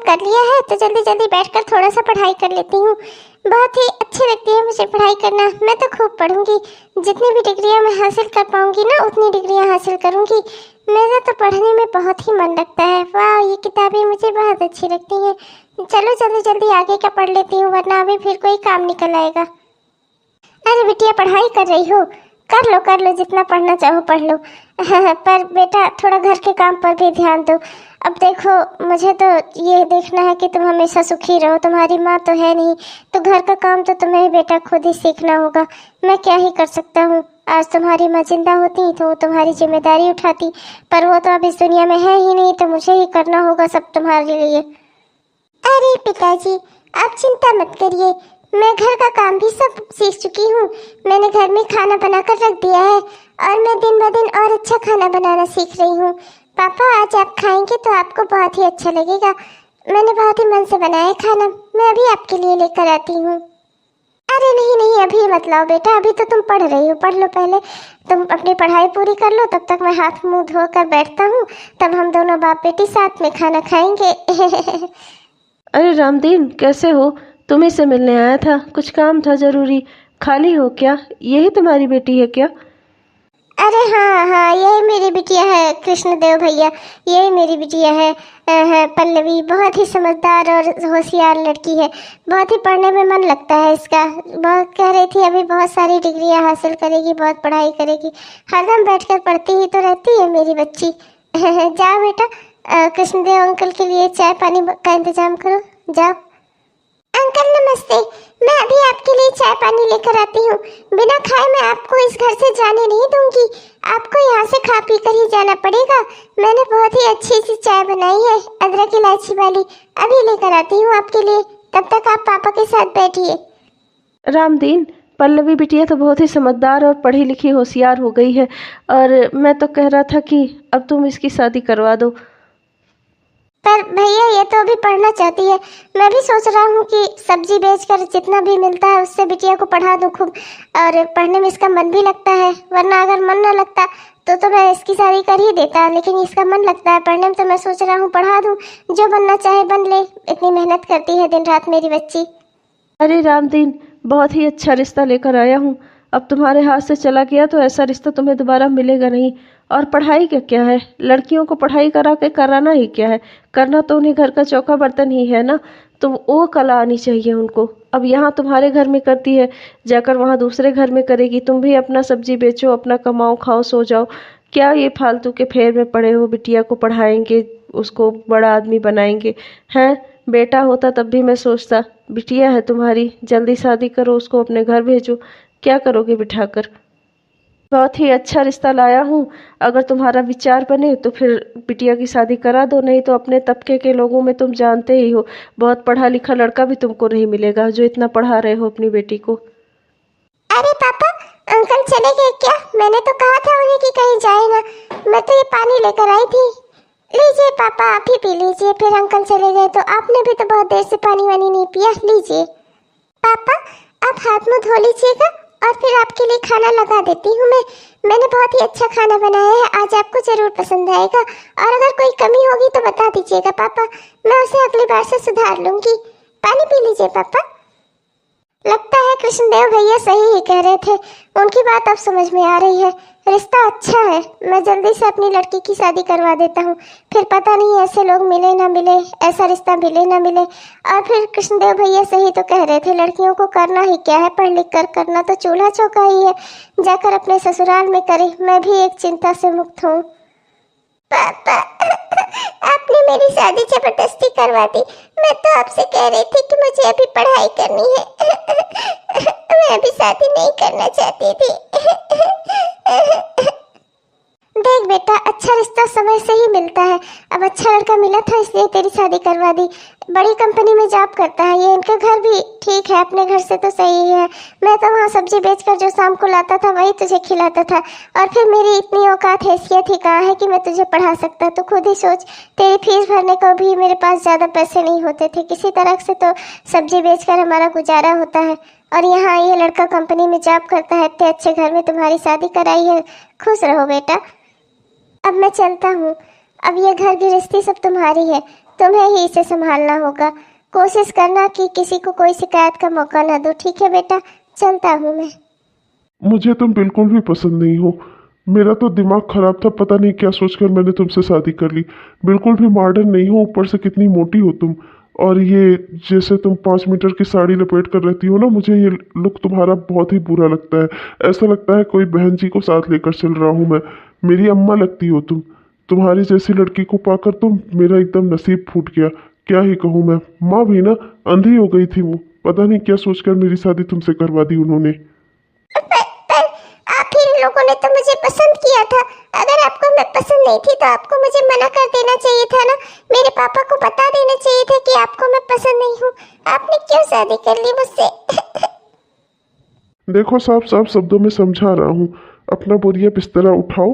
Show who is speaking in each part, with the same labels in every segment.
Speaker 1: कर लिया है तो जल्दी जल्दी बैठकर थोड़ा सा पढ़ाई कर लेती हूँ। बहुत ही अच्छी लगती है मुझे पढ़ाई करना। मैं तो खूब पढ़ूंगी, जितनी भी डिग्रियाँ मैं हासिल कर पाऊंगी ना उतनी डिग्रियाँ हासिल करूंगी। मेरा तो पढ़ने में बहुत ही मन लगता है। वाह, ये किताबें मुझे बहुत अच्छी लगती हैं। चलो जल्दी जल्दी आगे का पढ़ लेती हूँ, वरना अभी फिर कोई काम निकल आएगा। अरे बिटिया, पढ़ाई कर रही हो? कर लो, जितना पढ़ना चाहो पढ़ लो। पर बेटा थोड़ा घर के काम पर भी ध्यान दो। अब देखो, मुझे तो ये देखना है कि तुम हमेशा सुखी रहो। तुम्हारी माँ तो है नहीं, तो घर का काम तो तुम्हें बेटा खुद ही सीखना होगा। मैं क्या ही कर सकता हूँ। आज तुम्हारी माँ जिंदा होती तो वो तुम्हारी जिम्मेदारी उठाती, पर वो तो अब इस दुनिया में है ही नहीं, तो मुझे ही करना होगा सब तुम्हारे लिए। अरे पिताजी, आप चिंता मत करिए, मैं घर का काम भी सब सीख चुकी हूँ। मैंने घर में खाना बनाकर रख दिया है और मैं दिन ब दिन और अच्छा खाना बनाना सीख रही हूँ। पापा, आज आप खाएंगे तो आपको बहुत ही अच्छा लगेगा। मैंने बहुत ही मन से बनाया है खाना, मैं अभी आपके लिए लेकर आती हूँ। अरे नहीं नहीं, अभी मत लाओ बेटा, अभी तो तुम पढ़ रही हो, पढ़ लो पहले। तुम अपनी पढ़ाई पूरी कर लो, तब तक मैं हाथ मुंह धोकर बैठता हूँ, तब हम दोनों बाप बेटी साथ में खाना खाएंगे।
Speaker 2: अरे रामदीन, कैसे हो? तुम्ही से मिलने आया था, कुछ काम था जरूरी। खाली हो क्या? यही तुम्हारी बेटी है क्या?
Speaker 1: अरे हाँ हाँ, यही मेरी बिटिया है कृष्णदेव भैया, यही मेरी बिटिया है। पल्लवी बहुत ही समझदार और होशियार लड़की है। बहुत ही पढ़ने में मन लगता है इसका। बहुत कह रही थी अभी बहुत सारी डिग्रियां हासिल करेगी, बहुत पढ़ाई करेगी। हरदम बैठकर पढ़ती ही तो रहती है मेरी बच्ची। जाओ बेटा, कृष्णदेव अंकल के लिए चाय पानी का इंतजाम करो, जाओ। अंकल नमस्ते, मैं अभी आपके लिए चाय पानी लेकर आती हूँ। बिना खाए मैं आपको इस घर से जाने नहीं दूंगी। आपको यहाँ से खा पी कर ही जाना पड़ेगा। मैंने बहुत ही अच्छी सी चाय बनाई है, अदरक इलायची वाली, अभी लेकर आती हूँ आपके लिए। तब तक आप पापा के साथ बैठिए।
Speaker 2: रामदीन, पल्लवी बिटिया तो बहुत ही समझदार और पढ़ी लिखी होशियार हो गई है, और मैं तो कह रहा था कि अब तुम इसकी शादी करवा दो।
Speaker 1: पर भैया, ये तो अभी पढ़ना चाहती है। मैं भी सोच रहा हूँ कि सब्जी बेचकर जितना भी मिलता है उससे बिटिया को पढ़ा दूँ खूब, और पढ़ने में इसका मन भी लगता है। वरना अगर मन ना लगता तो मैं इसकी शादी कर ही देता, लेकिन इसका मन लगता है पढ़ने में, तो मैं सोच रहा हूँ पढ़ा दूँ। जो बनना चाहे बन ले, इतनी मेहनत करती है दिन रात मेरी बच्ची।
Speaker 2: अरे रामदीन, बहुत ही अच्छा रिश्ता लेकर आया हूँ। अब तुम्हारे हाथ से चला गया तो ऐसा रिश्ता तुम्हें दोबारा मिलेगा नहीं। और पढ़ाई का क्या है, लड़कियों को पढ़ाई करा के कराना ही क्या है? करना तो उन्हें घर का चौका बर्तन ही है ना, तो वो कला आनी चाहिए उनको। अब यहाँ तुम्हारे घर में करती है, जाकर वहाँ दूसरे घर में करेगी। तुम भी अपना सब्जी बेचो, अपना कमाओ, खाओ, सो जाओ। क्या ये फालतू के फेर में पड़े हो? बिटिया को पढ़ाएंगे, उसको बड़ा आदमी बनाएंगे हैं? बेटा होता तब भी मैं सोचता। बिटिया है तुम्हारी, जल्दी शादी करो, उसको अपने घर भेजो। क्या करोगे बिठाकर? बहुत ही अच्छा रिश्ता लाया हूँ। अगर तुम्हारा विचार बने तो फिर बिटिया की शादी करा दो, नहीं तो अपने तबके के लोगों में तुम जानते ही हो, बहुत पढ़ा लिखा लड़का भी तुमको नहीं मिलेगा जो इतना पढ़ा रहे हो अपनी बेटी को।
Speaker 1: अरे पापा, अंकल चले गए क्या? मैंने तो कहा था उन्हें कि कहीं जाए ना। मैं तो ये पानी लेकर आई थी। लीजिए पापा, आप ही पी लीजिए। फिर अंकल चले गए तो आपने भी तो बहुत देर से पानी वानी नहीं पिया, लीजिए। पापा, आप हाथ मुंह धो लीजिएगा और फिर आपके लिए खाना लगा देती हूँ मैं। मैंने बहुत ही अच्छा खाना बनाया है, आज आपको जरूर पसंद आएगा। और अगर कोई कमी होगी तो बता दीजिएगा पापा, मैं उसे अगली बार से सुधार लूंगी। पानी पी लीजिए पापा। लगता है कृष्णदेव भैया सही ही कह रहे थे, उनकी बात अब समझ में आ रही है। रिश्ता अच्छा है, मैं जल्दी से अपनी लड़की की शादी करवा देता हूँ। फिर पता नहीं ऐसे लोग मिले ना मिले, ऐसा रिश्ता मिले ना मिले। और फिर कृष्णदेव भैया सही तो कह रहे थे, लड़कियों को करना ही क्या है, पढ़ लिख कर करना तो चूल्हा चौका ही है। जाकर अपने ससुराल में करे, मैं भी एक चिंता से मुक्त हूँ। पापा, आपने मेरी शादी जबरदस्ती करवा दी। मैं तो आपसे कह रही थी कि मुझे अभी पढ़ाई करनी है। मैं अभी शादी नहीं करना चाहती थी। देख बेटा, अच्छा रिश्ता समय से ही मिलता है। अब अच्छा लड़का मिला था इसलिए तेरी शादी करवा दी। बड़ी कंपनी में जॉब करता है ये, इनका घर भी ठीक है, अपने घर से तो सही है। मैं तो वहाँ सब्जी बेचकर जो शाम को लाता था वही तुझे खिलाता था। और फिर मेरी इतनी औकात हैसियत ही कहाँ है कि मैं तुझे पढ़ा सकता। तो खुद ही सोच, तेरी फीस भरने को भी मेरे पास ज़्यादा पैसे नहीं होते थे, किसी तरह से तो सब्जी बेचकर हमारा गुजारा होता है। और यहाँ ये लड़का कंपनी में जॉब करता है, इतने अच्छे घर में तुम्हारी शादी कराई है। खुश रहो बेटा। अब मैं चलता हूँ, अब ये घर गृहस्थी सब तुम्हारी है। तुम्हें ही इसे संभालना होगा। कोशिश करना कि किसी को कोई शिकायत का मौका ना दो, ठीक है बेटा? चलता हूँ मैं।
Speaker 3: मुझे तुम बिल्कुल भी पसंद नहीं हो। मेरा तो दिमाग खराब था, पता नहीं क्या सोचकर मैंने तुमसे शादी कर ली। बिल्कुल भी मॉडर्न नहीं हो, ऊपर से कितनी मोटी हो तुम। और ये जैसे तुम 5 मीटर की साड़ी लपेट कर रहती हो ना, मुझे ये लुक तुम्हारा बहुत ही बुरा लगता है। ऐसा लगता है कोई बहन जी को साथ लेकर चल रहा हूँ मैं। मेरी अम्मा लगती हो तुम। तुम्हारी जैसी लड़की को पाकर तो मेरा एकदम नसीब फूट गया। क्या ही कहूँ मैं। माँ भी ना अंधी हो गई थी वो, पता नहीं क्या सोचकर मेरी शादी तुमसे करवा दी उन्होंने।
Speaker 1: पर आप ही लोगों ने तो मुझे पसंद किया था। अगर आपको मैं पसंद नहीं थी तो आपको मुझे मना कर देना चाहिए था ना। मेरे पापा को बता देना चाहिए था कि आपको मैं पसंद नहीं हूँ। आपने क्यों शादी कर ली मुझसे?
Speaker 3: देखो, साफ साफ शब्दों में समझा रहा हूँ। अपना बोरिया बिस्तरा उठाओ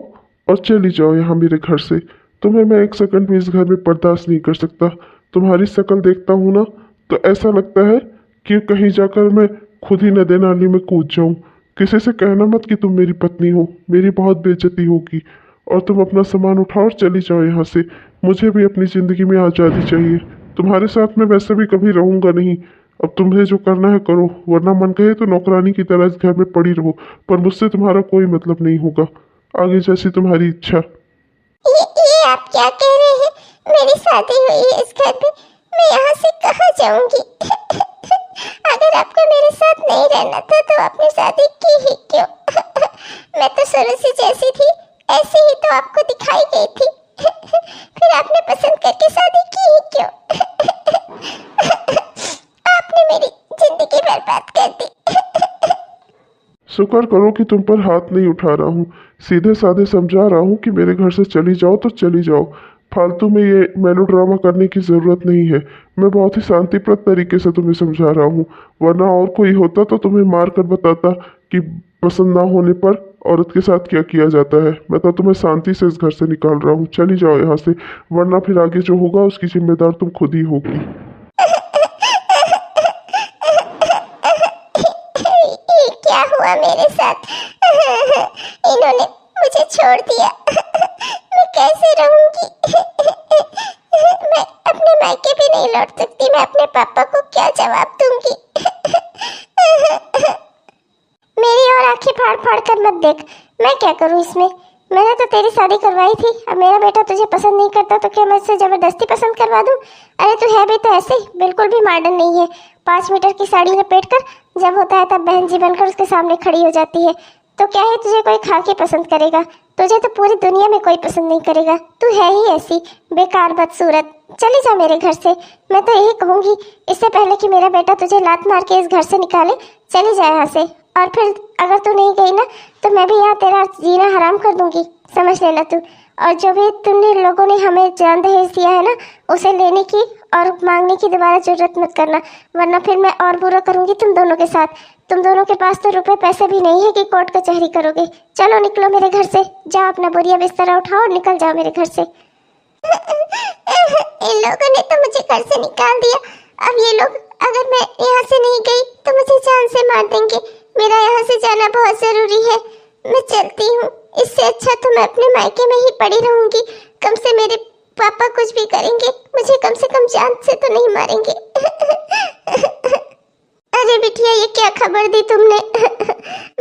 Speaker 3: और चली जाओ यहाँ मेरे घर से। तुम्हें मैं एक सेकंड भी इस घर में बर्दाश्त नहीं कर सकता। तुम्हारी शक्ल देखता हूँ ना तो ऐसा लगता है कि कहीं जाकर मैं खुद ही नदी नाली में कूद जाऊँ। किसी से कहना मत कि तुम मेरी पत्नी हो, मेरी बहुत बेइज्जती होगी। और तुम अपना सामान उठाओ और चली जाओ यहाँ से। मुझे भी अपनी ज़िंदगी में आज़ादी चाहिए। तुम्हारे साथ मैं वैसे भी कभी रहूँगा नहीं। अब तुम्हें जो करना है करो, वरना मन कहे तो नौकरानी की तरह इस घर में पड़ी रहो, पर मुझसे तुम्हारा कोई मतलब नहीं होगा। आगे जैसी तुम्हारी इच्छा।
Speaker 1: ये आप क्या कह रहे हैं? मेरी शादी हुई है इस घर में, मैं यहाँ से कहाँ जाऊंगी? अगर आपको मेरे साथ नहीं रहना था तो आपने शादी की ही क्यों? मैं तो शुरू से जैसी थी ऐसी ही तो आपको दिखाई गई थी। फिर आपने पसंद करके शादी की ही क्यों? आपने मेरी जिंदगी बर्बाद कर दी।
Speaker 3: शुक्र करो कि तुम पर हाथ नहीं उठा रहा हूँ। सीधे साधे समझा रहा हूँ कि मेरे घर से चली जाओ तो चली जाओ। फालतू में ये मेलोड्रामा करने की ज़रूरत नहीं है। मैं बहुत ही शांतिप्रद तरीके से तुम्हें समझा रहा हूँ, वरना और कोई होता तो तुम्हें मार कर बताता कि पसंद ना होने पर औरत के साथ क्या किया जाता है। मैं तो तुम्हें शांति से इस घर से निकाल रहा हूँ। चली जाओ यहाँ से, वरना फिर आगे जो होगा उसकी जिम्मेदार तुम खुद ही होगी।
Speaker 1: ये क्या हुआ मेरे साथ? इन्होंने मुझे छोड़ दिया। मैं कैसे रहूंगी? मैं अपने मायके भी नहीं लौट सकती। मैं अपने पापा को क्या जवाब दूंगी? मेरी और आंखें फाड़ फाड़ कर मत देख। मैं क्या करूं इसमें? मैंने तो तेरी शादी करवाई थी। अब मेरा बेटा तुझे पसंद नहीं करता तो क्या मैं उससे जबरदस्ती पसंद करवा दूं? अरे तू है भी तो ऐसे ही, बिल्कुल भी मॉडर्न नहीं है। 5 मीटर की साड़ी लपेट कर जब होता है तब बहन जी बनकर उसके सामने खड़ी हो जाती है। तो क्या है, तुझे कोई खा के पसंद करेगा? तुझे तो पूरी दुनिया में कोई पसंद नहीं करेगा। तू है ही ऐसी बेकार बदसूरत। चली जा मेरे घर से। मैं तो यही कहूंगी, इससे पहले कि मेरा बेटा तुझे लात मार के इस घर से निकाले, चली जा यहाँ से। और फिर अगर तू नहीं गई ना तो मैं भी यहाँ तेरा जीना हराम कर दूंगी, समझ लेना तू। और जो भी तुमने लोगों ने हमें जान दहेज दिया है ना, उसे लेने की और मांगने की दोबारा जरूरत मत करना, वरना फिर मैं और बुरा करूंगी तुम दोनों के साथ। तुम दोनों के पास तो रुपए पैसे भी नहीं है कि कोर्ट कचहरी करोगे। चलो निकलो मेरे घर से, जाओ अपना बोरिया बिस्तरा उठाओ और निकल जाओ मेरे घर से। इन लोगों ने तो मुझे घर से निकाल दिया। अब ये लोग, अगर मैं यहाँ से नहीं गई तो मुझे जान से मार देंगे। मेरा यहाँ से जाना बहुत जरूरी है। मैं चलती हूँ। इससे अच्छा तो मैं अपने मायके में ही पड़ी रहूंगी। कम से मेरे पापा कुछ भी करेंगे, मुझे कम से कम जान से तो नहीं मारेंगे। अरे बिटिया, ये क्या खबर दी तुमने?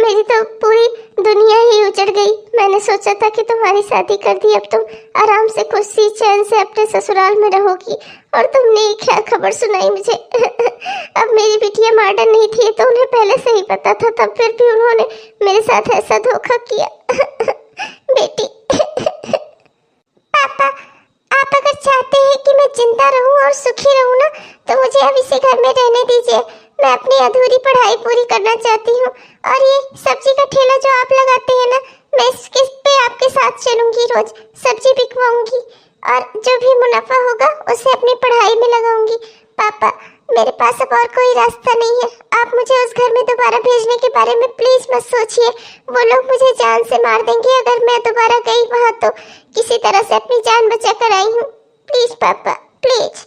Speaker 1: मेरी तो पूरी दुनिया ही उजड़ गई। मैंने सोचा था कि तुम्हारी शादी कर दी, अब तुम आराम से खुशी चैन से अपने ससुराल में रहोगी, और तुमने ये क्या खबर सुनाई मुझे? अब मेरी बिटिया मॉडर्न नहीं थी तो उन्हें पहले से ही पता था, तब फिर भी उन्होंने मेरे साथ ऐसा धोखा किया। बेटी, पापा, आप अगर चाहते हैं कि मैं जिंदा रहूं और सुखी रहूं ना, तो मुझे अब इसी घर में रहने दीजिए। मैं अपनी अधूरी पढ़ाई पूरी करना चाहती हूँ। और ये सब्जी का ठेला जो आप लगाते हैं ना, मैं इसके पे आपके साथ चलूंगी, रोज सब्जी बिकवाऊंगी और जो भी मुनाफा होगा उसे अपनी पढ़ाई में लगाऊंगी। पापा, मेरे पास अब और कोई रास्ता नहीं है। आप मुझे उस घर में दोबारा भेजने के बारे में प्लीज मत सोचिए। वो लोग मुझे जान से मार देंगे अगर मैं दोबारा गई वहाँ तो। किसी तरह से अपनी जान बचा कर आई हूँ। प्लीज पापा, प्लीज।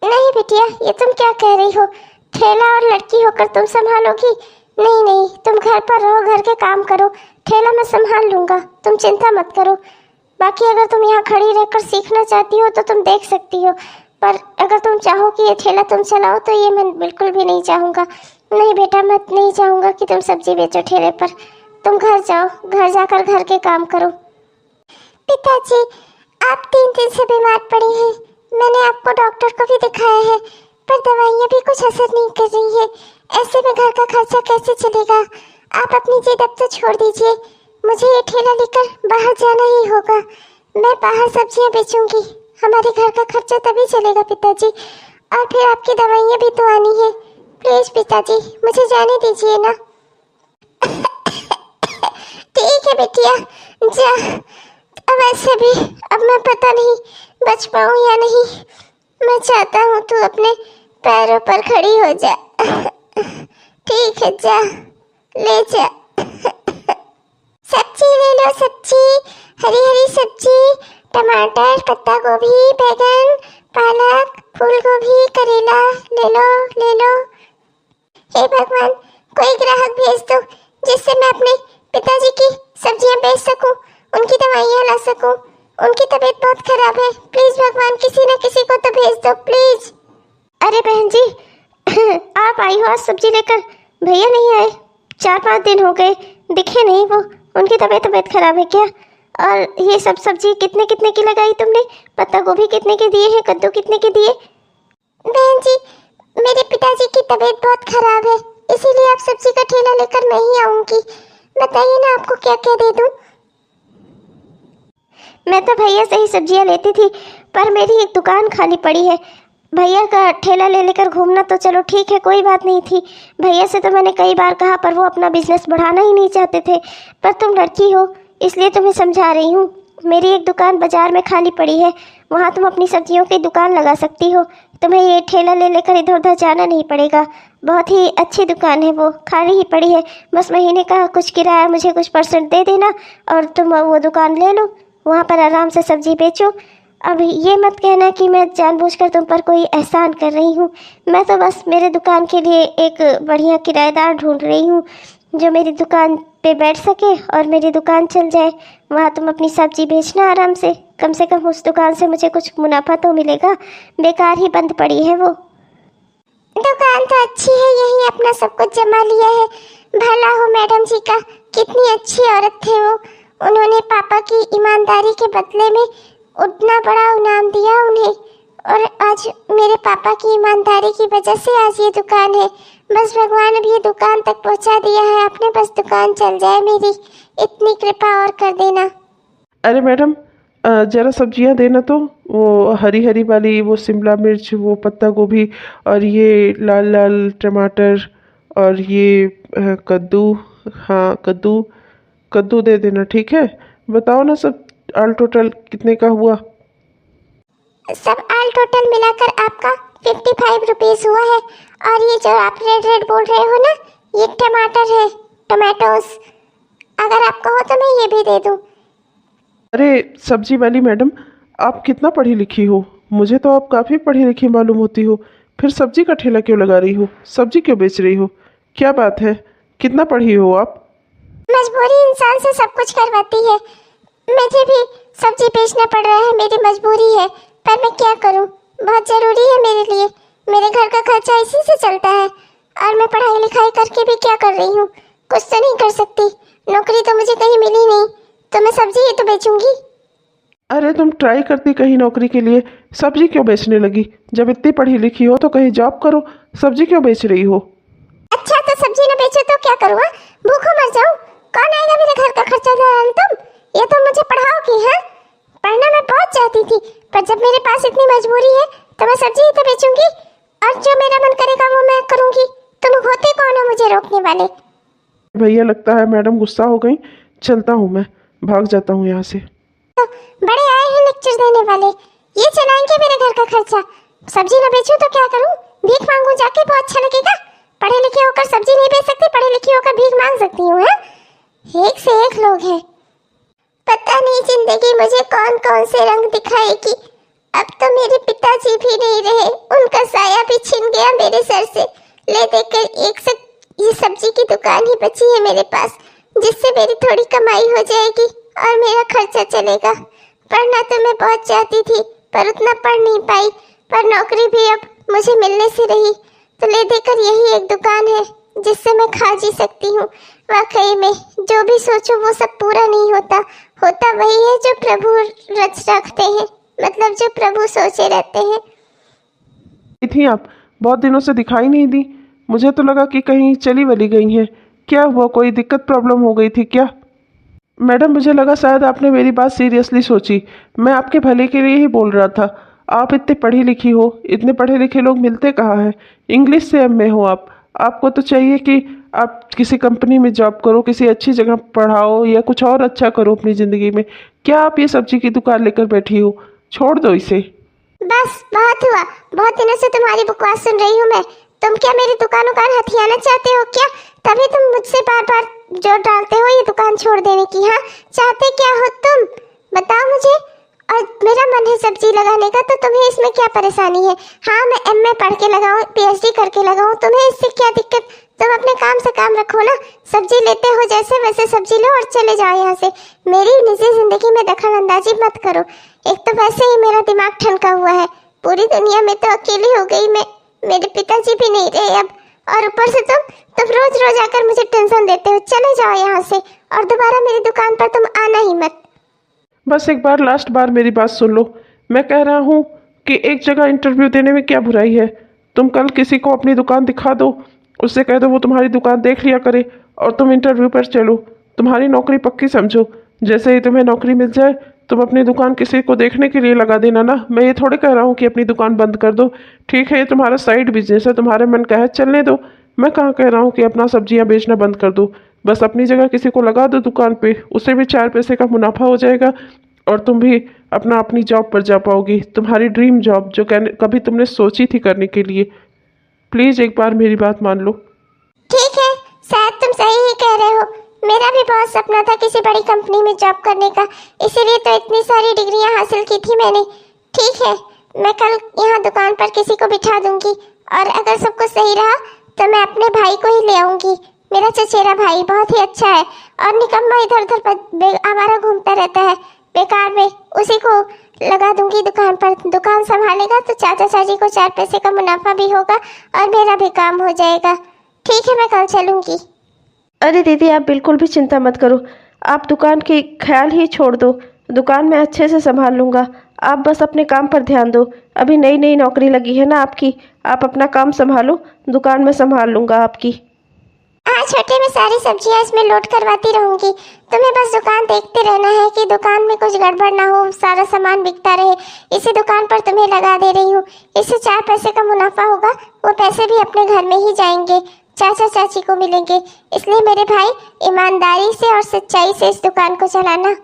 Speaker 1: नहीं बिटिया, ये तुम क्या कह रही हो? ठेला और लड़की होकर तुम संभालोगी? नहीं नहीं, तुम घर पर रहो, घर के काम करो, ठेला मैं संभाल लूंगा, तुम चिंता मत करो। बाकी अगर तुम यहाँ खड़ी रहकर सीखना चाहती हो तो तुम देख सकती हो, पर अगर तुम चाहो कि ये ठेला तुम चलाओ तो ये मैं बिल्कुल भी नहीं चाहूँगा। नहीं बेटा, मैं नहीं चाहूँगा कि तुम सब्जी बेचो ठेले पर। तुम घर जाओ, घर जाकर घर के काम करो। पिताजी, आप 3 दिन से बीमार पड़ी हैं। मैंने आपको डॉक्टर को भी दिखाया है, पर दवाइयाँ भी कुछ असर नहीं कर रही है। ऐसे में घर का खर्चा कैसे चलेगा? आप अपनी जिद अब तो छोड़ दीजिए। मुझे ये ठेला लेकर बाहर जाना ही होगा। मैं बाहर सब्जियाँ बेचूंगी, हमारे घर का खर्चा तभी चलेगा पिताजी। और फिर आपकी दवाइयाँ भी तो आनी है। प्लीज पिताजी, मुझे जाने दीजिए ना। ठीक है बेटिया, जा। अब ऐसे भी अब मैं पता नहीं बच पाऊँ या नहीं। मैं चाहता हूँ तू अपने पैरों पर खड़ी हो जा। ठीक है, जा, ले जा। सब्जी ले लो, सब्जी, हरी हरी सब्जी, टमाटर, पत्ता गोभी, बैगन, पालक, फूल गोभी, करेला, ले लो, ले लो। हे भगवान, कोई ग्राहक भेज दो जिससे मैं अपने पिताजी की सब्जियां बेच सकूं, उनकी दवाइयां ला सकूं। उनकी तबीयत बहुत खराब है। प्लीज भगवान, किसी न किसी को तो भेज दो प्लीज। अरे बहन जी, आप आई हो आज सब्जी लेकर? भैया नहीं आए, 4-5 दिन हो गए, दिखे नहीं वो। उनकी तबीयत खराब है क्या? और ये सब सब्जी कितने कितने की लगाई तुमने? पत्ता गोभी कितने के दिए हैं? कद्दू कितने के दिए? बहन जी, मेरे पिताजी की तबीयत बहुत खराब है, इसीलिए आप सब्जी का ठेला लेकर नहीं आऊंगी। बताइए ना, आपको क्या क्या दे दूं? मैं तो भैया से ही सब्जियां लेती थी, पर मेरी एक दुकान खाली पड़ी है। भैया का ठेला ले लेकर घूमना तो चलो ठीक है, कोई बात नहीं थी। भैया से तो मैंने कई बार कहा, पर वो अपना बिजनेस बढ़ाना ही नहीं चाहते थे। पर तुम लड़की हो, इसलिए तुम्हें समझा रही हूँ। मेरी एक दुकान बाजार में खाली पड़ी है, वहाँ तुम अपनी सब्जियों की दुकान लगा सकती हो। तुम्हें ये ठेला ले लेकर इधर उधर जाना नहीं पड़ेगा। बहुत ही अच्छी दुकान है, वो खाली ही पड़ी है। बस महीने का कुछ किराया मुझे कुछ % दे देना और तुम वो दुकान ले लो, वहाँ पर आराम से सब्जी बेचो। अब ये मत कहना कि मैं जानबूझकर तुम पर कोई एहसान कर रही हूँ। मैं तो बस मेरे दुकान के लिए एक बढ़िया किराएदार ढूंढ रही हूँ जो मेरी दुकान पे बैठ सके और मेरी दुकान चल जाए। वहाँ तुम अपनी सब्जी बेचना आराम से, कम उस दुकान से मुझे कुछ मुनाफा तो मिलेगा। बेकार ही बंद पड़ी है वो दुकान। तो अच्छी है, यही अपना सब कुछ जमा लिया है। भला हो मैडम जी का, कितनी अच्छी औरत थे वो। उन्होंने पापा की ईमानदारी के बदले में उतना बड़ा इनाम दिया उन्हें, और आज मेरे पापा की ईमानदारी की वजह से आज ये दुकान है। बस भगवान अब ये दुकान तक पहुंचा दिया है आपने, बस दुकान चल जाए मेरी, इतनी कृपा और कर देना।
Speaker 2: अरे मैडम, ज़रा सब्जियां देना तो। वो हरी हरी वाली, वो शिमला मिर्च, वो पत्ता गोभी, और ये लाल लाल टमाटर, और ये कद्दू। हाँ, कद्दू दे देना, ठीक है। बताओ ना, सब ऑल टोटल कितने का हुआ?
Speaker 1: सब ऑल टोटल मिलाकर आपका 55 रुपीज़ हुआ है। और ये जो आप रेड बोल रहे हो ना, ये टमाटर है, टमाटोस। अगर आपको हो तो मैं ये भी दे दूं।
Speaker 2: अरे सब्जी वाली मैडम, आप कितना पढ़ी लिखी हो? मुझे तो आप काफ़ी पढ़ी लिखी मालूम होती हो, फिर सब्जी का ठेला क्यों लगा रही हो? सब्जी क्यों बेच रही हो? क्या बात है, कितना पढ़ी हो आप?
Speaker 1: मजबूरी इंसान से सब कुछ करवाती है। मुझे भी सब्जी बेचना पड़ रहा है, मेरी मजबूरी है, पर मैं क्या करूं? बहुत ज़रूरी है मेरे लिए। मेरे घर का खर्चा इसी से चलता है, और मैं पढ़ाई लिखाई करके भी क्या कर रही हूँ? कुछ तो नहीं कर सकती। नौकरी तो मुझे कहीं मिली नहीं, तो मैं सब्जी ही तो बेचूंगी।
Speaker 2: अरे तुम ट्राई करती कहीं नौकरी के लिए, सब्जी क्यों बेचने लगी? जब इतनी पढ़ी लिखी हो तो कहीं जॉब करो, सब्जी क्यों बेच रही हो?
Speaker 1: अच्छा, तो सब्जी न बेचो तो क्या करूँ? भूखों मर जाऊँ? कौन आएगा मेरे घर का खर्चा उठाने? तुम ये तो मुझे पढ़ाओगी? हाँ, पढ़ना मैं बहुत चाहती थी, पर जब मेरे पास इतनी मजबूरी है तो मैं सब्जी ही तो बेचूंगी, और जो मेरा मन करेगा वो मैं करूंगी। तुम होते कौन हो मुझे रोकने वाले?
Speaker 2: भैया लगता है मैडम गुस्सा हो गई, चलता हूँ मैं, भाग जाता हूँ यहाँ से।
Speaker 1: तो बड़े आए हैं लेक्चर देने वाले, ये चलाएंगे मेरे घर का खर्चा। सब्जी न बेचूं तो क्या करूं? भीख मांगू जाके? बहुत अच्छा लगेगा। पढ़े लिखे होकर सब्जी नहीं बेच सकती, पढ़े लिखी होकर भीख मांग सकती हूँ। एक से एक लोग हैं। पता नहीं जिंदगी मुझे कौन कौन से रंग दिखाएगी। अब तो मेरे पिताजी भी नहीं रहे, उनका साया भी छिन गया मेरे सर से। ले देकर ये सब्जी की दुकान ही बची है मेरे पास, जिससे मेरी थोड़ी कमाई हो जाएगी और मेरा खर्चा चलेगा। पढ़ना तो मैं बहुत चाहती थी, पर उतना पढ़ नहीं पाई। पर नौकरी भी अब मुझे मिलने से रही, तो ले देकर यही एक दुकान है जिससे मैं खा जी सकती हूँ। वाकई में जो भी सोचो वो सब पूरा नहीं होता, होता वही है जो प्रभु रच रखते हैं, मतलब जो प्रभु सोचे रहते हैं।
Speaker 4: थी आप बहुत दिनों से दिखाई नहीं दी। मुझे तो लगा कि कहीं चली वली गई हैं। क्या हुआ, कोई दिक्कत प्रॉब्लम हो गई थी क्या? मैडम, मुझे लगा शायद आपने मेरी बात सीरियसली सोची। मैं आपके भले के लिए ही बोल रहा था। आप इतने पढ़ी लिखी हो, इतने पढ़े लिखे लोग मिलते कहाँ हैं। इंग्लिश से एमए हो आप। आपको तो चाहिए कि आप किसी कंपनी में जॉब करो, किसी अच्छी जगह पढ़ाओ या कुछ और अच्छा करो अपनी ज़िंदगी में। क्या आप ये सब्जी की दुकान लेकर बैठी हो? छोड़ दो इसे।
Speaker 1: बस बहुत हुआ, बहुत दिनों से तुम्हारी बकवास सुन रही हूँ मैं। तुम क्या मेरी दुकान हथियाना चाहते हो क्या? तभी तुम मुझसे बार बार जोर डालते हो ये दुकान छोड़ देने की। हाँ, चाहते क्या हो तुम, बताओ मुझे। और मेरा मन है सब्जी लगाने का, तो तुम्हें इसमें क्या परेशानी है? हाँ, मैं एमए पढ़ के लगाऊं, पीएचडी करके लगाऊं, तुम्हें इससे क्या दिक्कत? तुम अपने काम से काम रखो ना। सब्जी लेते हो जैसे वैसे सब्जी लो और चले जाओ यहाँ से। मेरी निजी जिंदगी में दखल अंदाजी मत करो। एक तो वैसे ही मेरा दिमाग ठनका हुआ है, पूरी दुनिया में तो अकेली हो गई मैं, मेरे पिताजी भी नहीं रहे अब, और ऊपर से तुम रोज रोज आकर मुझे टेंशन देते हो। चले जाओ यहाँ से और दोबारा मेरी दुकान पर तुम आना ही मत।
Speaker 4: बस एक बार, लास्ट बार मेरी बात सुन लो। मैं कह रहा हूँ कि एक जगह इंटरव्यू देने में क्या बुराई है। तुम कल किसी को अपनी दुकान दिखा दो, उससे कह दो वो तुम्हारी दुकान देख लिया करे और तुम इंटरव्यू पर चलो। तुम्हारी नौकरी पक्की समझो। जैसे ही तुम्हें नौकरी मिल जाए तुम अपनी दुकान किसी को देखने के लिए लगा देना ना। मैं ये थोड़ी कह रहा हूँ कि अपनी दुकान बंद कर दो। ठीक है, ये तुम्हारा साइड बिजनेस है, तुम्हारे मन का है, चलने दो। मैं कहाँ कह रहा हूँ कि अपना सब्जियाँ बेचना बंद कर दो। बस अपनी जगह किसी को लगा दो दुकान पे, उससे भी 4 पैसे का मुनाफा हो जाएगा और तुम भी अपनी जॉब पर जा पाओगी, तुम्हारी ड्रीम जॉब जो कभी तुमने सोची थी करने के लिए। प्लीज़ एक बार मेरी बात मान लो।
Speaker 1: ठीक है, शायद तुम सही ही कह रहे हो। मेरा भी बहुत सपना था किसी बड़ी कंपनी में जॉब करने का, इसीलिए तो इतनी सारी डिग्रियां हासिल की थी मैंने। ठीक है, मैं कल यहाँ दुकान पर किसी को बिठा दूंगी और अगर सब कुछ सही रहा तो मैं अपने भाई को ही ले आऊंगी। मेरा चचेरा भाई बहुत ही अच्छा है और निकम्मा इधर उधर आवारा घूमता रहता है बेकार में। उसी को लगा दूंगी दुकान पर, दुकान संभालेगा तो चाचा चाची को 4 पैसे का मुनाफा भी होगा और मेरा भी काम हो जाएगा। ठीक है, मैं कल चलूंगी।
Speaker 2: अरे दीदी, आप बिल्कुल भी चिंता मत करो। आप दुकान की ख्याल ही छोड़ दो। दुकान मैं अच्छे से संभाल लूँगा। आप बस अपने काम पर ध्यान दो। अभी नई नई नौकरी लगी है ना आपकी, आप अपना काम संभालो, दुकान में संभाल लूँगा आपकी।
Speaker 1: हाँ छोटे, मैं सारी सब्जियाँ इसमें लोड करवाती रहूंगी। तुम्हें बस दुकान देखते रहना है कि दुकान में कुछ गड़बड़ ना हो, सारा सामान बिकता रहे। इसी दुकान पर तुम्हें लगा दे रही हूँ। इससे 4 पैसे का मुनाफा होगा, वो पैसे भी अपने घर में ही जाएंगे, चाचा चाची को मिलेंगे। इसलिए मेरे भाई, ईमानदारी से और सच्चाई से इस दुकान को चलाना।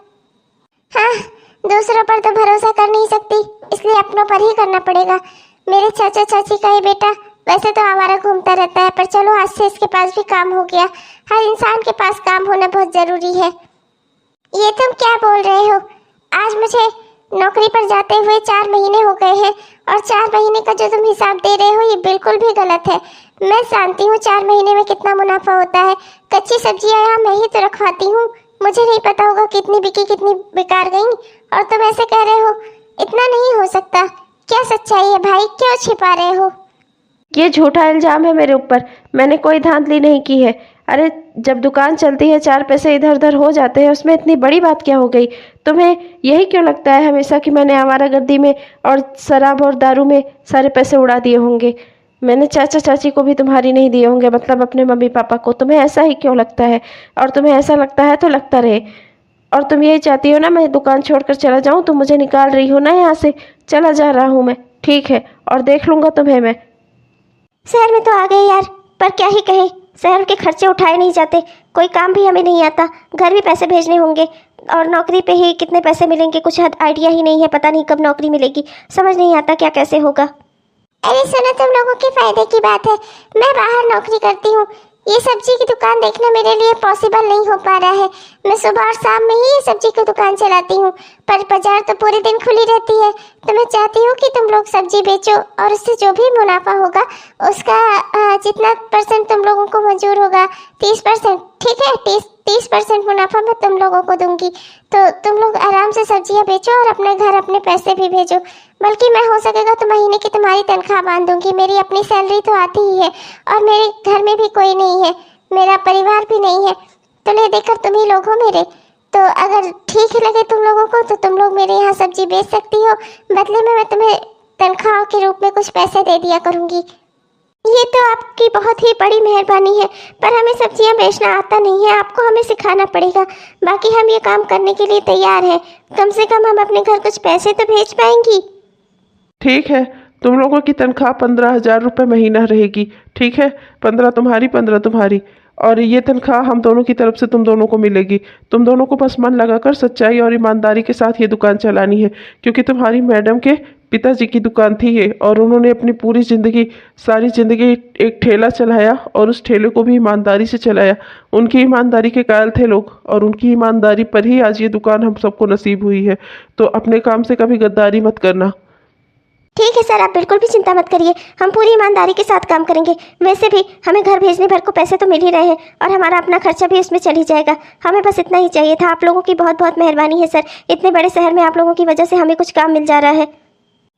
Speaker 1: हाँ, दूसरों पर तो भरोसा कर नहीं सकती, इसलिए अपनों पर ही करना पड़ेगा। मेरे चाचा चाची का ही बेटा वैसे तो आवारा घूमता रहता है, पर चलो आज से इसके पास भी काम हो गया। हर इंसान के पास काम होना बहुत जरूरी है। ये तुम क्या बोल रहे हो? आज मुझे नौकरी पर जाते हुए 4 महीने हो गए हैं और 4 महीने का जो तुम हिसाब दे रहे हो ये बिल्कुल भी गलत है। मैं जानती हूँ 4 महीने में कितना मुनाफा होता है। कच्ची सब्जियाँ यहाँ मैं ही तो रखवाती हूँ, मुझे नहीं पता होगा कितनी बिकी कितनी बेकार गई, और तुम ऐसे कह रहे हो। इतना नहीं हो सकता। क्या सच्चाई है भाई, क्यों छिपा रहे हो?
Speaker 2: ये झूठा इल्ज़ाम है मेरे ऊपर। मैंने कोई धांधली नहीं की है। अरे जब दुकान चलती है 4 पैसे इधर उधर हो जाते हैं, उसमें इतनी बड़ी बात क्या हो गई? तुम्हें यही क्यों लगता है हमेशा कि मैंने आवारागर्दी में और शराब और दारू में सारे पैसे उड़ा दिए होंगे? मैंने चाचा चाची को भी तुम्हारी नहीं दिए होंगे, मतलब अपने मम्मी पापा को। तुम्हें ऐसा ही क्यों लगता है? और तुम्हें ऐसा लगता है तो लगता रहे। और तुम यही चाहती हो ना मैं दुकान छोड़कर चला जाऊँ? तुम मुझे निकाल रही हो ना यहाँ से। चला जा रहा हूँ मैं, ठीक है, और देख लूँगा तुम्हें मैं।
Speaker 1: शहर में तो आ गए यार, पर क्या ही कहें, शहर के खर्चे उठाए नहीं जाते, कोई काम भी हमें नहीं आता, घर भी पैसे भेजने होंगे और नौकरी पे ही कितने पैसे मिलेंगे कुछ आइडिया ही नहीं है। पता नहीं कब नौकरी मिलेगी, समझ नहीं आता क्या कैसे होगा। अरे सुनो, तुम लोगों के फायदे की बात है, मैं बाहर नौकरी करती हूँ। ये सब्जी की दुकान देखना मेरे लिए पॉसिबल नहीं हो पा रहा है। मैं सुबह और शाम में ही ये सब्जी की दुकान चलाती हूँ, पर बाजार तो पूरे दिन खुली रहती है। तो मैं चाहती हूँ कि तुम लोग सब्जी बेचो और उससे जो भी मुनाफा होगा उसका जितना % तुम लोगों को मंजूर होगा, 30%, ठीक है, 30% मुनाफा मैं तुम लोगों को दूंगी। तो तुम लोग आराम से सब्जियां बेचो और अपने घर अपने पैसे भी भेजो। बल्कि मैं हो सकेगा तो महीने की तुम्हारी तनख्वाह बांध दूंगी। मेरी अपनी सैलरी तो आती ही है और मेरे घर में भी कोई नहीं है, मेरा परिवार भी नहीं है, तो ले देकर तुम ही लोग हो मेरे। तो अगर ठीक लगे तुम लोगों को तो तुम लोग मेरे यहाँ सब्जी बेच सकती हो, बदले में मैं तुम्हें तनख्वाह के रूप में कुछ पैसे दे दिया करूंगी। ये तो आपकी बहुत ही बड़ी मेहरबानी है, पर हमें सब्जियां बेचना आता नहीं है, आपको हमें सिखाना पड़ेगा। बाकी हम ये काम करने के लिए तैयार हैं, कम से कम हम अपने घर कुछ पैसे तो भेज पाएंगी।
Speaker 4: ठीक है, तुम लोगों की तनख्वाह 15,000 रुपये महीना रहेगी। ठीक है, 15 तुम्हारी 15 तुम्हारी, और ये तनख्वाह हम दोनों की तरफ से तुम दोनों को मिलेगी। तुम दोनों को बस मन लगाकर सच्चाई और ईमानदारी के साथ ये दुकान चलानी है, क्योंकि तुम्हारी मैडम के पिताजी की दुकान थी ये, और उन्होंने अपनी पूरी ज़िंदगी सारी ज़िंदगी एक ठेला चलाया और उस ठेले को भी ईमानदारी से चलाया। उनकी ईमानदारी के कायल थे लोग, और उनकी ईमानदारी पर ही आज ये दुकान हम सबको नसीब हुई है। तो अपने काम से कभी गद्दारी मत करना।
Speaker 1: ठीक है सर, आप बिल्कुल भी चिंता मत करिए, हम पूरी ईमानदारी के साथ काम करेंगे। वैसे भी हमें घर भेजने भर को पैसे तो मिल ही रहे हैं और हमारा अपना खर्चा भी इसमें चल ही जाएगा। हमें बस इतना ही चाहिए था। आप लोगों की बहुत बहुत मेहरबानी है सर, इतने बड़े शहर में आप लोगों की वजह से हमें कुछ काम मिल जा रहा है।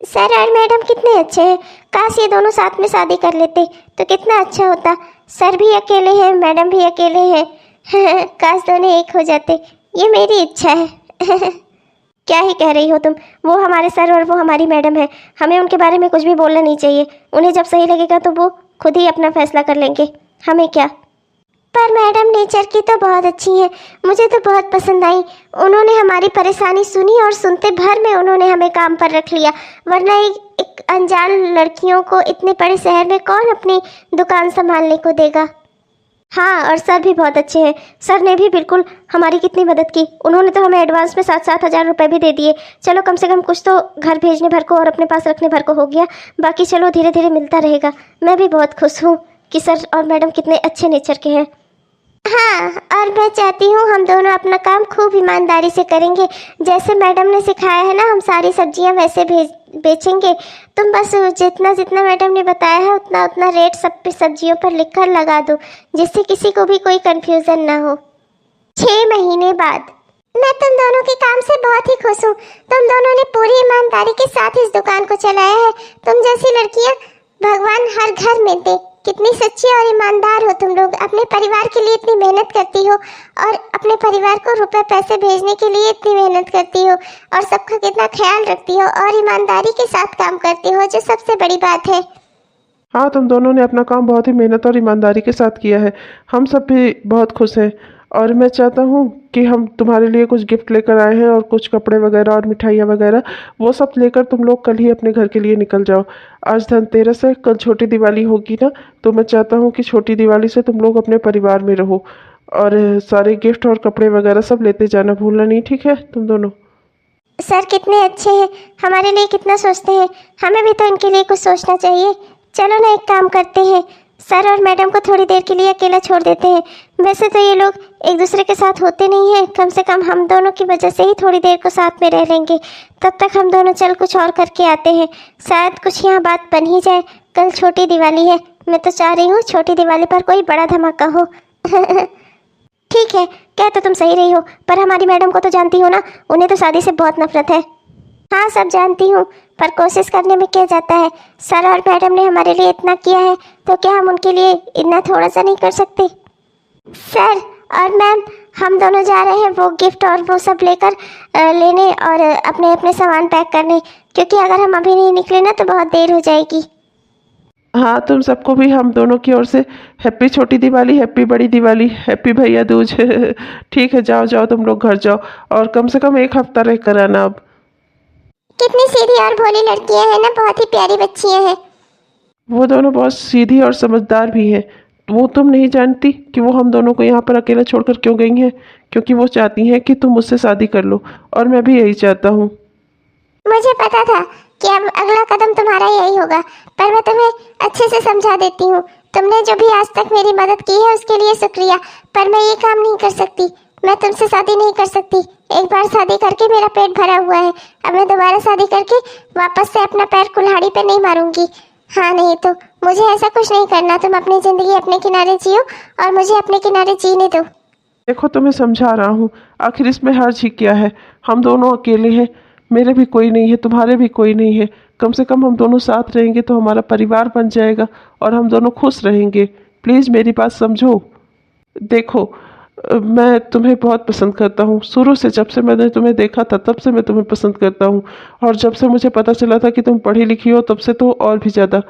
Speaker 1: सर और मैडम कितने अच्छे हैं, काश ये दोनों साथ में शादी कर लेते तो कितना अच्छा होता। सर भी अकेले हैं, मैडम भी अकेले हैं काश दोनों एक हो जाते, ये मेरी इच्छा है क्या ही कह रही हो तुम, वो हमारे सर और वो हमारी मैडम है, हमें उनके बारे में कुछ भी बोलना नहीं चाहिए। उन्हें जब सही लगेगा तो वो खुद ही अपना फैसला कर लेंगे, हमें क्या। पर मैडम नेचर की तो बहुत अच्छी है, मुझे तो बहुत पसंद आई। उन्होंने हमारी परेशानी सुनी और सुनते भर में उन्होंने हमें काम पर रख लिया, वरना एक अनजान लड़कियों को इतने बड़े शहर में कौन अपनी दुकान संभालने को देगा। हाँ, और सर भी बहुत अच्छे हैं, सर ने भी बिल्कुल हमारी कितनी मदद की। उन्होंने तो हमें एडवांस में 7-7 हज़ार रुपये भी दे दिए। चलो कम से कम कुछ तो घर भेजने भर को और अपने पास रखने भर को हो गया, बाकी चलो धीरे धीरे मिलता रहेगा। मैं भी बहुत खुश हूँ कि सर और मैडम कितने अच्छे नेचर के हैं। हाँ, और मैं चाहती हूँ हम दोनों अपना काम खूब ईमानदारी से करेंगे, जैसे मैडम ने सिखाया है ना, हम सारी सब्जियाँ वैसे बेचेंगे। तुम बस जितना जितना मैडम ने बताया है उतना उतना रेट सब पे सब्जियों पर लिखकर लगा दो, जिससे किसी को भी कोई कंफ्यूजन ना हो। 6 महीने बाद मैं तुम दोनों के काम से बहुत ही खुश हूँ। तुम दोनों ने पूरी ईमानदारी के साथ इस दुकान को चलाया है। तुम जैसी लड़कियाँ भगवान हर घर में दे। कितनी सच्ची और ईमानदार हो तुम लोग, अपने परिवार के लिए इतनी मेहनत करती हो और अपने परिवार को रुपए पैसे भेजने के लिए इतनी मेहनत करती हो और सबका कितना ख्याल रखती हो और ईमानदारी के साथ काम करती हो, जो सबसे बड़ी बात है।
Speaker 4: हाँ, तुम दोनों ने अपना काम बहुत ही मेहनत और ईमानदारी के साथ किया है, हम सब भी बहुत खुश हैं। और मैं चाहता हूँ कि हम तुम्हारे लिए कुछ गिफ्ट लेकर आए हैं और कुछ कपड़े वगैरह और मिठाइयाँ वगैरह, वो सब लेकर तुम लोग कल ही अपने घर के लिए निकल जाओ। आज धनतेरस है, कल छोटी दिवाली होगी ना, तो मैं चाहता हूँ कि छोटी दिवाली से तुम लोग अपने परिवार में रहो और सारे गिफ्ट और कपड़े वगैरह सब लेते जाना, भूलना नहीं। ठीक है तुम दोनों?
Speaker 1: सर कितने अच्छे हैं, हमारे लिए कितना सोचते हैं, हमें भी तो इनके लिए कुछ सोचना चाहिए। चलो ना एक काम करते हैं, सर और मैडम को थोड़ी देर के लिए अकेला छोड़ देते हैं। वैसे तो ये लोग एक दूसरे के साथ होते नहीं हैं, कम से कम हम दोनों की वजह से ही थोड़ी देर को साथ में रह लेंगे। तब तक हम दोनों चल कुछ और करके आते हैं, शायद कुछ यहाँ बात बन ही जाए। कल छोटी दिवाली है, मैं तो चाह रही हूँ छोटी दिवाली पर कोई बड़ा धमाका हो ठीक है, कह तो तुम सही रही हो, पर हमारी मैडम को तो जानती हो ना, उन्हें तो शादी से बहुत नफरत है। हाँ सब जानती हूँ, पर कोशिश करने में क्या जाता है। सर और मैडम ने हमारे लिए इतना किया है, तो क्या हम उनके लिए इतना थोड़ा सा नहीं कर सकते। सर और मैम, हम दोनों जा रहे हैं वो गिफ्ट और वो सब लेकर लेने और अपने अपने सामान पैक करने, क्योंकि अगर हम अभी नहीं निकले ना तो बहुत देर हो जाएगी।
Speaker 4: हाँ, तुम सबको भी हम दोनों की ओर से हैप्पी छोटी दिवाली, हैप्पी बड़ी दिवाली, हैप्पी भैया दूज ठीक है, जाओ जाओ तुम लोग घर जाओ और कम से कम 1 हफ्ता रह कर आना। अब
Speaker 1: कितनी सीधी और भोली लड़कियां हैं ना, बहुत ही प्यारी बच्चियां हैं।
Speaker 4: वो दोनों बहुत सीधी और समझदार भी हैं। वो तुम नहीं जानती कि वो हम दोनों को यहाँ पर अकेला छोड़कर क्यों गई हैं? क्योंकि वो चाहती हैं कि तुम मुझसे शादी कर लो, और मैं भी यही चाहता हूँ।
Speaker 1: मुझे पता था कि अब अगला कदम तुम्हारा यही होगा, पर मैं तुम्हें अच्छे से समझा देती हूँ। तुमने जो भी आज तक मेरी मदद की है उसके लिए शुक्रिया, पर मैं ये काम नहीं कर सकती। मैं तुमसे शादी नहीं कर सकती। एक बार शादी करके मेरा पेट भरा हुआ है, अब मैं दोबारा शादी करके वापस से अपना पैर कुल्हाड़ी पे नहीं मारूंगी। हाँ नहीं तो मुझे ऐसा कुछ नहीं करना। तुम अपनी ज़िंदगी अपने किनारे जियो और मुझे अपने किनारे जीने दो।
Speaker 4: देखो तुम्हें समझा रहा हूँ, आखिर इसमें हर्ज ही क्या है। हम दोनों अकेले हैं, मेरे भी कोई नहीं है, तुम्हारे भी कोई नहीं है। कम से कम हम दोनों साथ रहेंगे तो हमारा परिवार बन जाएगा और हम दोनों खुश रहेंगे। प्लीज़ मेरी बात समझो। देखो मैं तुम्हें बहुत पसंद करता हूँ, शुरू से जब से मैंने तुम्हें देखा था तब से मैं तुम्हें पसंद करता हूँ, और जब से मुझे पता चला था कि तुम पढ़ी लिखी हो तब से तो और भी ज़्यादा।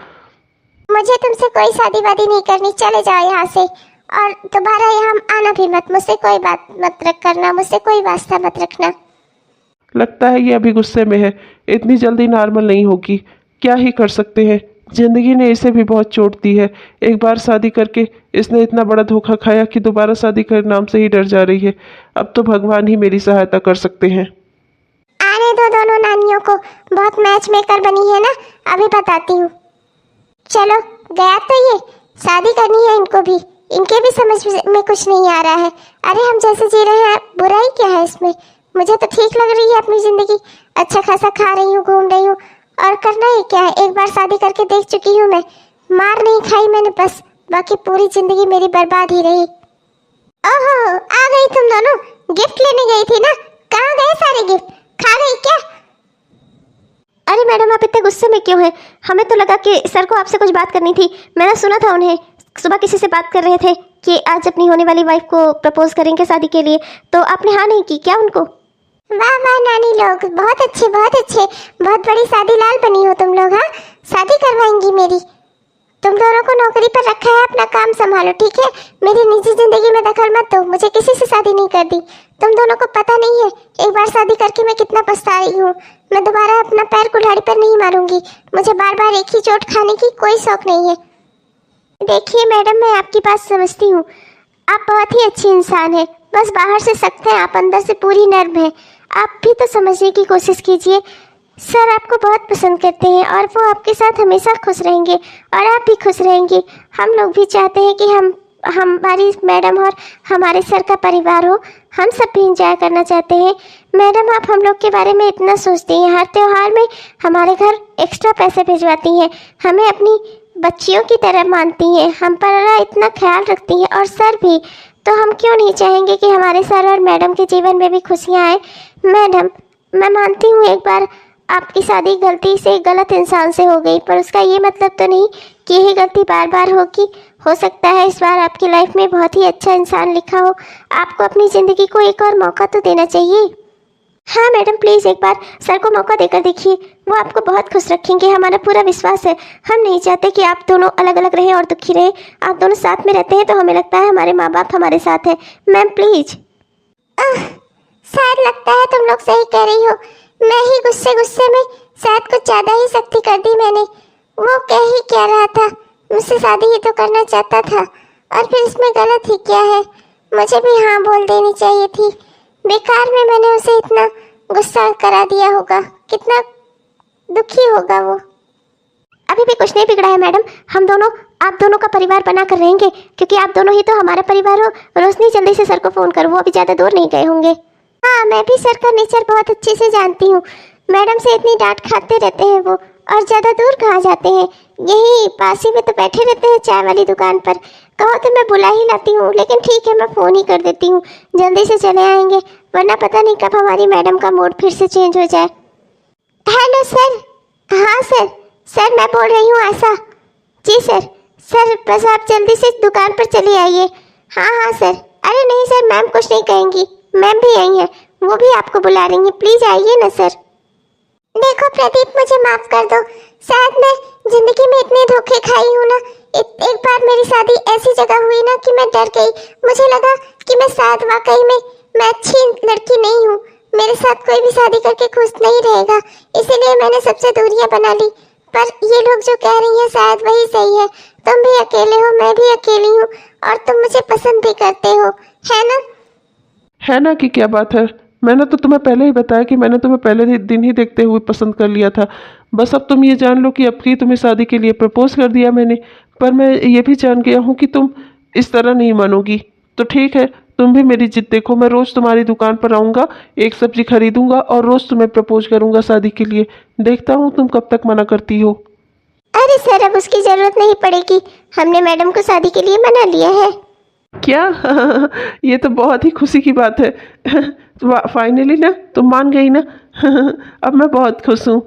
Speaker 1: मुझे तुमसे कोई शादी वादी नहीं करनी, चले जाओ यहाँ से और दोबारा यहाँ आना भी मत। मुझसे कोई बात मत करना, मुझसे कोई वास्ता मत रखना।
Speaker 4: लगता है ये अभी गुस्से में है, इतनी जल्दी नॉर्मल नहीं होगी। क्या ही कर सकते हैं, जिंदगी ने इसे भी बहुत चोट दी है। एक बार शादी करके इसने इतना बड़ा धोखा खाया कि दोबारा शादी करने नाम से ही डर जा रही है। अब तो भगवान ही मेरी सहायता कर सकते हैं।
Speaker 1: आने दो दोनों नानियों को, बहुत मैच मेकर बनी है ना, अभी बताती हूँ। चलो गया तो ये, शादी करनी है इनको भी, इनके भी समझ में कुछ नहीं आ रहा है। अरे हम जैसे जी रहे हैं, बुराई क्या है इसमें? मुझे तो ठीक लग रही है अपनी जिंदगी, अच्छा खासा खा रही हूँ, घूम रही हूँ, और करना ही क्या है। एक बार शादी करके देख चुकी हूँ मैं, मार नहीं खाई मैंने बस, बाकी पूरी जिंदगी मेरी बर्बाद ही रही। ओहो, आ गई तुम दोनों, गिफ्ट लेने गई थी ना, कहाँ गए सारे गिफ्ट? खा गई क्या?
Speaker 5: अरे मैडम आप इतने गुस्से में क्यों हैं? हमें तो लगा कि सर को आपसे कुछ बात करनी थी। मैंने सुना था उन्हें सुबह किसी से बात कर रहे थे कि आज अपनी होने वाली वाइफ को प्रपोज करेंगे शादी के लिए, तो आपने हाँ नहीं की क्या उनको?
Speaker 1: वाह वाह नानी लोग, बहुत अच्छे बहुत अच्छे, बहुत बड़ी शादी लाल बनी हो तुम लोग। हाँ, शादी करवाएंगी मेरी। तुम दोनों को नौकरी पर रखा है, अपना काम संभालो ठीक है। मेरी निजी जिंदगी में दखल मत दो, मुझे किसी से शादी नहीं कर दी। तुम दोनों को पता नहीं है, एक बार शादी करके मैं कितना पछता रही हूँ। मैं दोबारा अपना पैर कुल्हाड़ी पर नहीं मारूंगी, मुझे बार बार एक ही चोट खाने की कोई शौक नहीं है। देखिए मैडम, मैं आपकी बात समझती हूँ, आप बहुत ही अच्छी इंसान हैं, बस बाहर से सख्त हैं, आप अंदर से पूरी नर्म हैं। आप भी तो समझने की कोशिश कीजिए। सर आपको बहुत पसंद करते हैं और वो आपके साथ हमेशा खुश रहेंगे और आप भी खुश रहेंगे। हम लोग भी चाहते हैं कि हमारी मैडम और हमारे सर का परिवार हो, हम सब भी इंजॉय करना चाहते हैं। मैडम आप हम लोग के बारे में इतना सोचती हैं, हर त्योहार में हमारे घर एक्स्ट्रा पैसे भिजवाती हैं, हमें अपनी बच्चियों की तरह मानती हैं, हम पर इतना ख्याल रखती हैं, और सर भी, तो हम क्यों नहीं चाहेंगे कि हमारे सर और मैडम के जीवन में भी खुशियाँ आए। मैडम मैं मानती हूँ एक बार आपकी शादी गलती से गलत इंसान से हो गई, पर उसका ये मतलब तो नहीं कि यही गलती बार बार होगी। हो सकता है इस बार आपकी लाइफ में बहुत ही अच्छा इंसान लिखा हो, आपको अपनी ज़िंदगी को एक और मौका तो देना चाहिए। हाँ मैडम प्लीज़ एक बार सर को मौका देकर देखिए, वो आपको बहुत खुश रखेंगे, हमारा पूरा विश्वास है। हम नहीं चाहते कि आप दोनों अलग अलग रहें और दुखी रहें, आप दोनों साथ में रहते हैं तो हमें लगता है हमारे माँ बाप हमारे साथ हैं। Ma'am please. शायद लगता है तुम लोग सही कह रही हो, मैं ही गुस्से में शायद कुछ ज़्यादा ही सख्ती कर दी मैंने। वो कह ही क्या रहा था, मुझसे शादी ही तो करना चाहता था, और फिर इसमें गलत ही क्या है? मुझे भी हाँ बोल देनी चाहिए थी, बेकार में मैंने उसे इतना गुस्सा करा दिया होगा, कितना दुखी होगा वो।
Speaker 5: अभी भी कुछ नहीं बिगड़ा है मैडम, हम दोनों आप दोनों का परिवार बना कर रहेंगे, क्योंकि आप दोनों ही तो हमारा परिवार हो। रोशनी जल्दी से सर को फ़ोन करो, वो अभी ज़्यादा दूर नहीं गए होंगे।
Speaker 1: हाँ मैं भी सर का नेचर बहुत अच्छे से जानती हूँ, मैडम से इतनी डांट खाते रहते हैं वो, और ज़्यादा दूर कहाँ जाते हैं, यही पास ही में तो बैठे रहते हैं चाय वाली दुकान पर। कहो तो मैं बुला ही लाती हूँ, लेकिन ठीक है मैं फ़ोन ही कर देती हूँ, जल्दी से चले आएंगे, वरना पता नहीं कब हमारी मैडम का मूड फिर से चेंज हो जाए। Hello sir. हाँ सर मैं बोल रही हूँ आशा। जी सर बस आप जल्दी से दुकान पर चले आइए। हाँ सर। अरे नहीं सर, मैम कुछ नहीं कहेंगी, मैम भी आई हैं, वो भी आपको बुला रही हैं, प्लीज़ आइए ना सर। देखो प्रदीप मुझे माफ़ कर दो, शायद मैं ज़िंदगी में इतने धोखे खाई हूँ ना। एक बार मेरी शादी ऐसी जगह हुई ना कि मैं डर गई, मुझे लगा कि मैं शायद वाकई में मैं अच्छी लड़की नहीं हूँ, मेरे साथ कोई भी शादी करके खुश नहीं रहेगा, इसीलिए मैंने सबसे दूरियां बना ली। पर ये लोग जो कह रही हैं शायद वही सही है, तुम भी अकेले हो, मैं भी अकेली हूँ, और तुम मुझे पसंद भी करते हो, है ना?
Speaker 4: है ना कि क्या बात है, मैंने तो तुम्हें पहले ही बताया कि मैंने तुम्हें पहले दिन ही देखते हुए पसंद कर लिया था। बस अब तुम ये जान लो कि अब की तुम्हें शादी के लिए प्रपोज कर दिया मैंने, पर मैं ये भी जान गया हूँ कि तुम इस तरह नहीं मानोगी। तो ठीक है, तुम भी मेरी जिद देखो, मैं रोज़ तुम्हारी दुकान पर आऊँगा, एक सब्जी खरीदूंगा और रोज़ तुम्हें प्रपोज करूँगा शादी के लिए। देखता हूँ तुम कब तक मना करती हो।
Speaker 1: अरे सर अब उसकी ज़रूरत नहीं पड़ेगी, हमने मैडम को शादी के लिए मना लिया है।
Speaker 4: क्या? ये तो बहुत ही खुशी की बात है। फाइनली ना तुम मान गई ना। अब मैं बहुत खुश हूँ।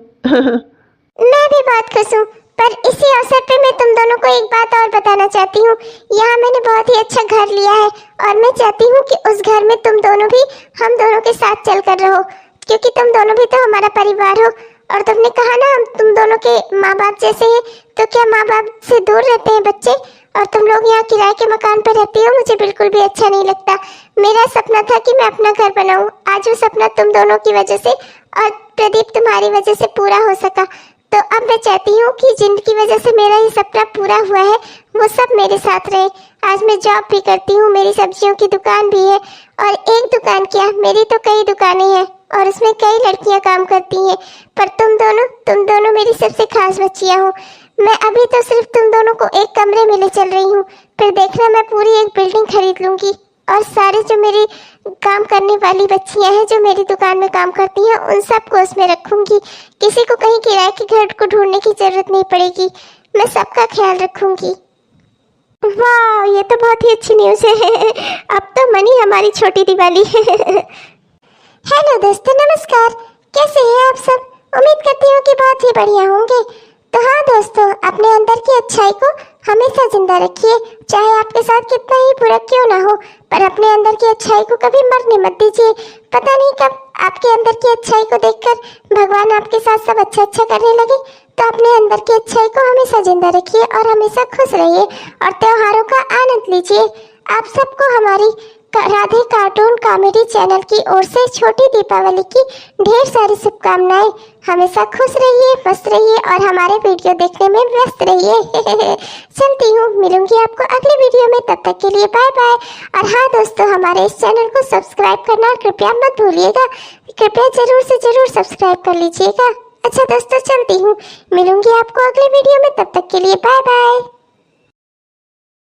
Speaker 1: मैं भी बहुत खुश हूँ, पर इसी अवसर पे मैं तुम दोनों को एक बात और बताना चाहती हूँ। यहाँ मैंने बहुत ही अच्छा घर लिया है और मैं चाहती हूँ कि उस घर में तुम दोनों भी हम दोनों के साथ चल कर रहो, क्योंकि तुम दोनों भी तो हमारा परिवार हो। और तुमने कहा ना हम तुम दोनों के माँ बाप जैसे हैं, तो क्या माँ बाप से दूर रहते हैं बच्चे? और तुम लोग यहाँ किराए के मकान पर रहती हो, मुझे बिल्कुल भी अच्छा नहीं लगता। मेरा सपना था कि मैं अपना घर बनाऊं, आज वो सपना तुम दोनों की वजह से और प्रदीप तुम्हारी वजह से पूरा हो सका। तो अब मैं चाहती हूँ कि जिनकी वजह से मेरा ये सपना पूरा हुआ है वो सब मेरे साथ रहे। आज मैं जॉब भी करती हूँ, मेरी सब्जियों की दुकान भी है, और एक दुकान क्या मेरी तो कई दुकानें हैं और उसमें कई लड़कियां काम करती हैं। पर तुम दोनों मेरी सबसे खास बच्चियां हो। मैं अभी तो सिर्फ तुम दोनों को एक कमरे में ले चल रही हूँ, फिर देखना मैं पूरी एक बिल्डिंग खरीद लूंगी और सारे जो मेरी काम करने वाली बच्चियां हैं जो मेरी दुकान में काम करती हैं उन सबको उसमें रखूंगी। किसी को कहीं किराए के घर को ढूंढने की जरूरत नहीं पड़ेगी, मैं सबका ख्याल रखूंगी। वाह, ये तो बहुत ही अच्छी न्यूज़ है। अब तो मनी हमारी छोटी दिवाली है। हेलो दोस्तों, नमस्कार। कैसे हैं आप सब? उम्मीद करती हूँ कि बहुत ही बढ़िया होंगे। तो हाँ दोस्तों, अपने अंदर की अच्छाई को हमेशा जिंदा रखिए, चाहे आपके साथ कितना ही बुरा क्यों ना हो, पर अपने अंदर की अच्छाई को कभी मरने मत दीजिए। पता नहीं कब आपके अंदर की अच्छाई को देखकर भगवान आपके साथ सब अच्छा अच्छा करने लगे। तो अपने अंदर की अच्छाई को हमेशा जिंदा रखिए और हमेशा खुश रहिए और त्योहारों का आनंद लीजिए। आप सबको हमारी राधे कार्टून कॉमेडी चैनल की ओर से छोटी दीपावली की ढेर सारी शुभकामनाएं। हमेशा खुश रहिए, मस्त रहिए और हमारे वीडियो देखने में व्यस्त रहिए। चलती हूँ, मिलूंगी आपको अगले वीडियो में, तब तक के लिए बाय बाय। और हाँ दोस्तों, हमारे इस चैनल को सब्सक्राइब करना कृपया मत भूलिएगा, कृपया जरूर से जरूर सब्सक्राइब कर लीजिएगा। अच्छा दोस्तों, चलती हूँ, मिलूंगी आपको अगले वीडियो में, तब तक के लिए बाय बाय।